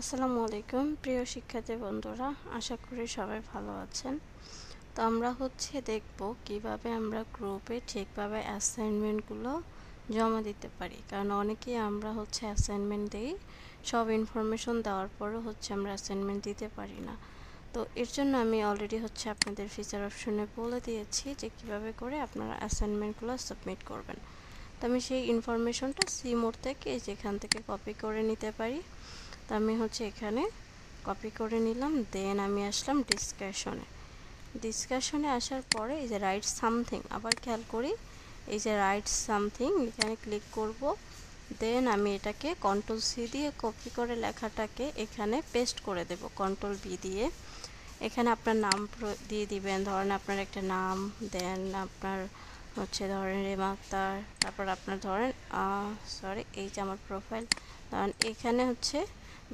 আসসালামু আলাইকুম প্রিয় শিক্ষার্থী বন্ধুরা, আশা করি সবাই ভালো আছেন। তো আমরা দেখব কিভাবে আমরা গ্রুপে ঠিকভাবে অ্যাসাইনমেন্টগুলো জমা দিতে পারি। কারণ অনেকেই আমরা অ্যাসাইনমেন্ট দিই, সব ইনফরমেশন দেওয়ার পরও আমরা অ্যাসাইনমেন্ট দিতে পারি না। তো এর জন্য আমি অলরেডি আপনাদের ফিচার অপশনে বলে দিয়েছি যে কিভাবে করে আপনারা অ্যাসাইনমেন্টগুলো সাবমিট করবেন। তো আমি সেই ইনফরমেশনটা সিমোড থেকে যেখান থেকে কপি করে নিতে পারি। তো আমি এখানে কপি করে নিলাম, দেন আমি আসলাম ডিসকাশনে আসার পরে এই যে রাইট সামথিং, আবার খেয়াল করি এই যে রাইট সামথিং এখানে ক্লিক করব। দেন আমি এটাকে কন্ট্রোল-C দিয়ে কপি করে লেখাটাকে এখানে পেস্ট করে দেব, কন্ট্রোল-V দিয়ে। এখানে আপনার নাম দিয়ে দিবেন, ধরেন আপনার একটা নাম, দেন আপনার ধরেন রেমা আক্তার, তারপর আপনার ধরেন এই যে আমার প্রোফাইল, ধরেন এখানে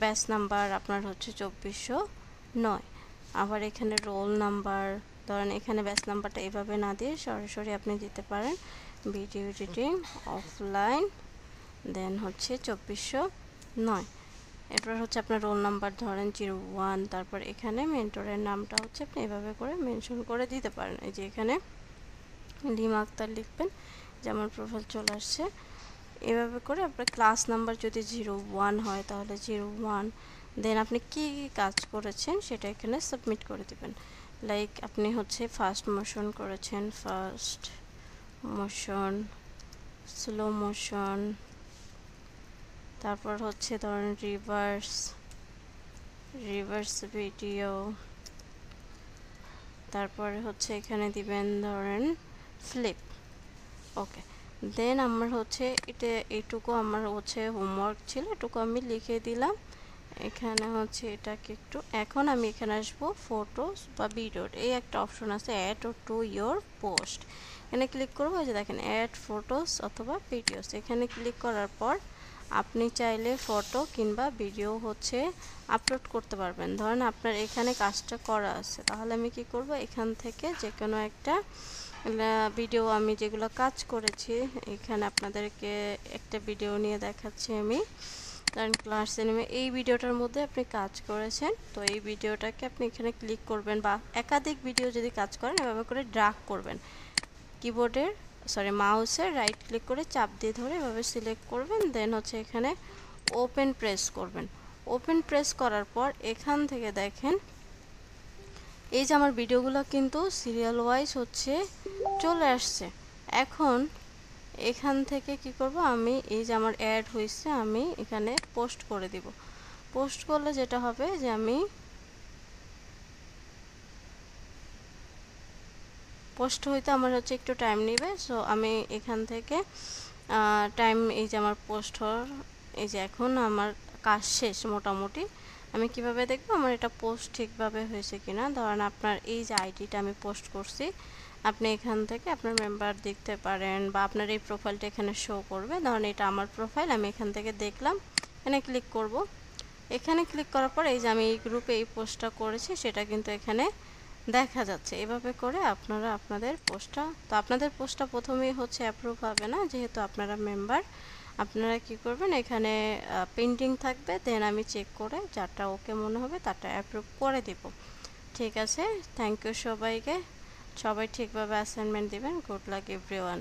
ব্যাচ নাম্বার আপনার 2409। আবার এখানে রোল নাম্বার, ধরেন এখানে ব্যাচ নাম্বারটা এভাবে না দিয়ে সরাসরি আপনি দিতে পারেন ভিডিও এডিটিং অফলাইন, দেন 2409। এরপর আপনার রোল নাম্বার ধরেন 01, তারপর এখানে মেন্টরের নামটা আপনি এভাবে করে মেনশন করে দিতে পারেন। এই যে এখানে লিমা আক্তার লিখবেন, যে আমার প্রোফাইল চলে আসছে। এভাবে করে আপনার ক্লাস নাম্বার যদি 01 হয় তাহলে 01, দেন আপনি কি কাজ করেছেন সেটা এখানে সাবমিট করে দিবেন। লাইক আপনি ফাস্ট মোশন করেছেন, ফাস্ট মোশন, স্লো মোশন, তারপর ধরেন রিভার্স ভিডিও, তারপরে এখানে দিবেন ধরেন ফ্লিপ। ওকে, দেন আমার এটা এইটুকু আমার হোমওয়ার্ক ছিল, এটুকু আমি লিখে দিলাম। এখানে এটাকে একটু, এখন আমি এখানে আসবো ফটোস বা ভিডিওর, এই একটা অপশন আছে অ্যাড টু ইয়োর পোস্ট, এখানে ক্লিক করবো। যে দেখেন অ্যাড ফটোস অথবা ভিডিওস, এখানে ক্লিক করার পর আপনি চাইলে ফটো কিংবা ভিডিও আপলোড করতে পারবেন। ধরেন আপনার এখানে কাজটা করা আছে, তাহলে আমি কি করব, এখান থেকে যে কোনো একটা ভিডিও, আমি যেগুলো কাজ করেছি এখানে আপনাদেরকে একটা ভিডিও নিয়ে দেখাচ্ছি আমি। কারণ ক্লাস সিনেমা এই ভিডিওটার মধ্যে আপনি কাজ করেছেন, তো এই ভিডিওটাকে আপনি এখানে ক্লিক করবেন, বা একাধিক ভিডিও যদি কাজ করেন এভাবে করে ড্র্যাগ করবেন, কিবোর্ডের মাউসের রাইট ক্লিক করে চাপ দিয়ে ধরে এভাবে সিলেক্ট করবেন। দেন এখানে ওপেন প্রেস করবেন। ওপেন প্রেস করার পর এখান থেকে দেখেন এই যে আমার ভিডিওগুলো কিন্তু সিরিয়াল ওয়াইজ চলে আসছে। এখন এখান থেকে কি করব, আমি এই যে আমার অ্যাড হয়েছে আমি এখানে পোস্ট করে দিব। পোস্ট করলে যেটা হবে যে আমি পোস্ট হইতে আমার একটু টাইম নেবে, সো আমি এখান থেকে টাইম, এই যে আমার পোস্ট হওয়ার, এই যে এখন আমার কাজ শেষ মোটামুটি। আমি কিভাবে দেখব আমার এটা পোস্ট ঠিকভাবে হয়েছে কিনা। ধরেন আপনার এই যে আইডিটা আমি পোস্ট করছি, আপনি এখান থেকে আপনার মেম্বার দেখতে পারেন, বা আপনার এই প্রোফাইলটা এখানে শো করবে। ধরেন এটা আমার প্রোফাইল, আমি এখান থেকে দেখলাম, এখানে ক্লিক করব। এখানে ক্লিক করার পর এই যে আমি এই গ্রুপে এই পোস্টটা করেছি সেটা কিন্তু এখানে দেখা যাচ্ছে। এভাবে করে আপনারা আপনাদের পোস্টটা প্রথমেই অ্যাপ্রুভ হবে না, যেহেতু আপনারা মেম্বার। আপনারা কি করবেন, এখানে পেন্ডিং থাকবে, দেন আমি চেক করে যারটা ওকে মনে হবে তারটা অ্যাপ্রুভ করে দিব। ঠিক আছে, থ্যাংক ইউ সবাইকে। সবাই ঠিকভাবে অ্যাসাইনমেন্ট দিবেন। Good luck everyone.